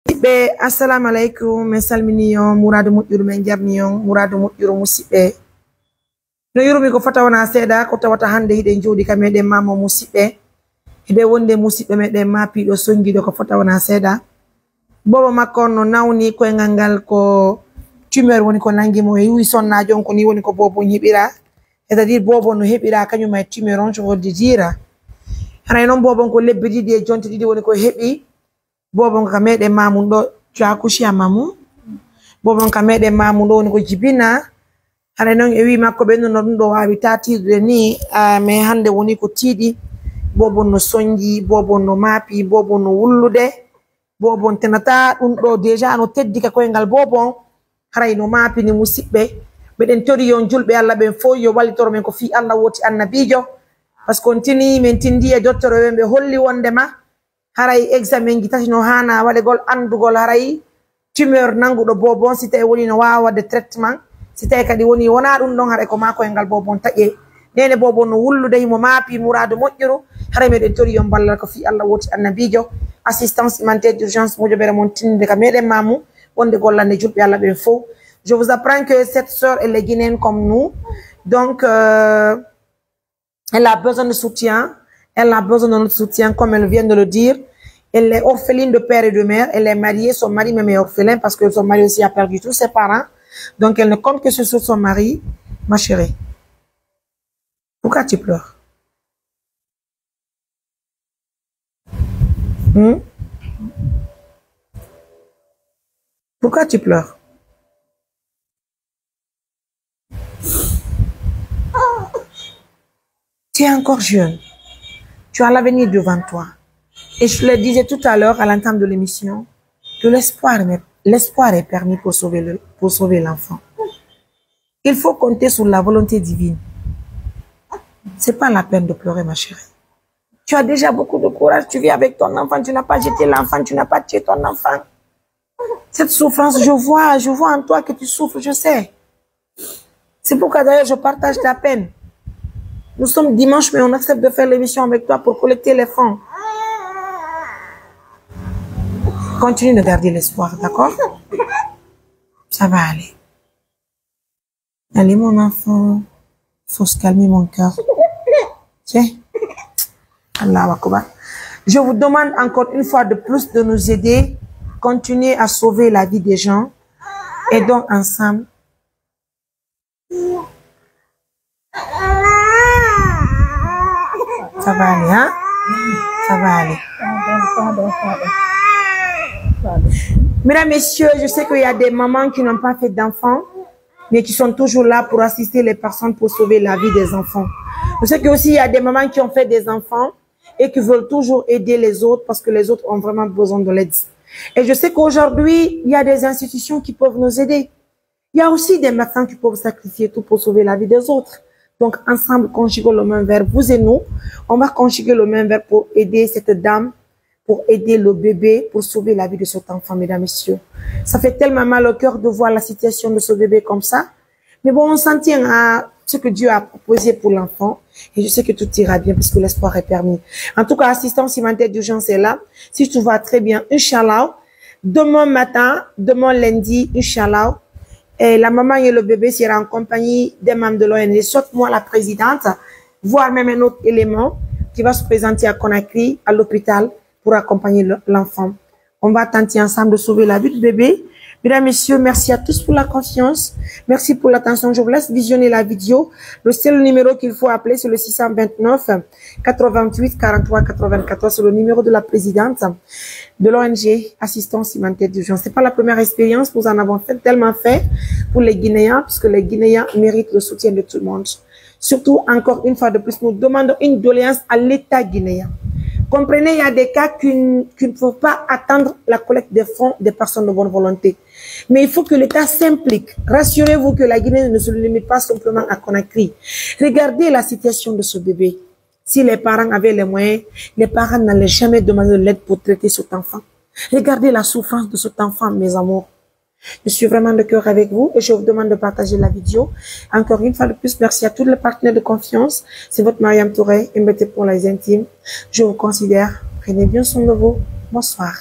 Be assalamu alaikum min salmini on muradu moƴƴuru men jarni on muradu moƴƴuru musidɓe no yurumi ko fota wona seeɗa ko tawata hande hiɗen jooɗi ka meɗen mamo musidɓe heɓe wonde musidɓe meɗen mapiɗo songiɗo ko fota wona seeɗa bobo makko no nawni koyngal ngal ko tumeur woni ko nangimo e wi sonnajo on ko ni woni ko bobo heɓira c'est-à-dire bobo no heɓira kañum e tumeur on je veux dire haray noon bobo ko lebbi ɗiɗi e jonte ɗiɗi woni ko heɓi bobon ka meɗen mamum ɗo tu as couché à maman bobon ka meɗen mamum ɗo woni ko jibina haray noon e wi makko ɓe no ɗum ɗo wawi tatirde ni mais hande woni ko tiiɗi bobon no songi bobon no maapi bobon no wullude bobon tenata ɗum ɗo déjà no teddi ka koyngal bobon haray no maapi ni musidɓe ɓeɗen tori yon julɓe Allah ɓen fof yo wallitoro men ko fi Allah woti annabijo par ce que on tini min tindi e dottore ɓen ɓe holli wondema haray examen gi tati no hana waɗegol andugol haray tumeur nanguɗo bobon si tawi woni no wawa wadde traitement si tawi kadi woni wona ɗum ɗon haray ko mako e ngal bobon taƴe nene bobon no wullude himo maapi muradu moƴƴuru haray meɗen tori yon ballal ko fi Allah woti annabijo assistance humanitaire d'urgence moƴoɓere mon tinde ka meɗen mamu wonde gollande julɓe Allah ɓen fof. Je vous apprends que cette sœur elle est guinéenne comme nous donc elle a besoin de soutien. Elle a besoin de notre soutien, comme elle vient de le dire. Elle est orpheline de père et de mère. Elle est mariée. Son mari même est orphelin parce que son mari aussi a perdu tous ses parents. Donc, elle ne compte que sur son mari. Ma chérie, pourquoi tu pleures? Pourquoi tu pleures? Tu es encore jeune. Tu as l'avenir devant toi. Et je le disais tout à l'heure à l'entame de l'émission, que l'espoir est permis pour sauver l'enfant. Il faut compter sur la volonté divine. C'est pas la peine de pleurer, ma chérie. Tu as déjà beaucoup de courage, tu vis avec ton enfant, tu n'as pas jeté l'enfant, tu n'as pas tué ton enfant. Cette souffrance, je vois en toi que tu souffres, je sais. C'est pourquoi d'ailleurs je partage ta peine. Nous sommes dimanche, mais on accepte de faire l'émission avec toi pour collecter les fonds. Continue de garder l'espoir, d'accord? Ça va aller. Allez, mon enfant. Faut se calmer, mon cœur. Tiens. Allah Akbar. Je vous demande encore une fois de plus de nous aider. Continuez à sauver la vie des gens. Aidons ensemble. Ça va aller, hein? Ça va aller. Mesdames, messieurs, je sais qu'il y a des mamans qui n'ont pas fait d'enfants, mais qui sont toujours là pour assister les personnes pour sauver la vie des enfants. Je sais qu'il y a des mamans qui ont fait des enfants et qui veulent toujours aider les autres parce que les autres ont vraiment besoin de l'aide. Et je sais qu'aujourd'hui, il y a des institutions qui peuvent nous aider. Il y a aussi des médecins qui peuvent sacrifier tout pour sauver la vie des autres. Donc, ensemble, conjuguons le même verbe, vous et nous. On va conjuguer le même verbe pour aider cette dame, pour aider le bébé, pour sauver la vie de cet enfant, mesdames, messieurs. Ça fait tellement mal au cœur de voir la situation de ce bébé comme ça. Mais bon, on s'en tient à ce que Dieu a proposé pour l'enfant. Et je sais que tout ira bien parce que l'espoir est permis. En tout cas, assistance humanitaire d'urgence est là. Si tout va très bien, Inch'Allah, demain matin, demain lundi, Inch'Allah, et la maman et le bébé sera en compagnie des membres de l'ONG, sauf moi la présidente, voire même un autre élément qui va se présenter à Conakry, à l'hôpital, pour accompagner l'enfant. On va tenter ensemble de sauver la vie du bébé. Mesdames, messieurs, merci à tous pour la confiance. Merci pour l'attention. Je vous laisse visionner la vidéo. Le seul numéro qu'il faut appeler, c'est le 629 88 43 94. C'est le numéro de la présidente de l'ONG Assistance Humanitaire d'Urgence. C'est pas la première expérience. Nous en avons tellement fait pour les Guinéens, parce que les Guinéens méritent le soutien de tout le monde. Surtout, encore une fois de plus, nous demandons une doléance à l'État guinéen. Comprenez, il y a des cas qui ne peuvent pas attendre la collecte des fonds des personnes de bonne volonté. Mais il faut que l'État s'implique. Rassurez-vous que la Guinée ne se limite pas simplement à Conakry. Regardez la situation de ce bébé. Si les parents avaient les moyens, les parents n'allaient jamais demander de l'aide pour traiter cet enfant. Regardez la souffrance de cet enfant, mes amours. Je suis vraiment de cœur avec vous et je vous demande de partager la vidéo. Encore une fois de plus, merci à tous les partenaires de confiance. C'est votre Mariam Touré, MBT pour les intimes. Je vous considère. Prenez bien soin de vous. Bonsoir.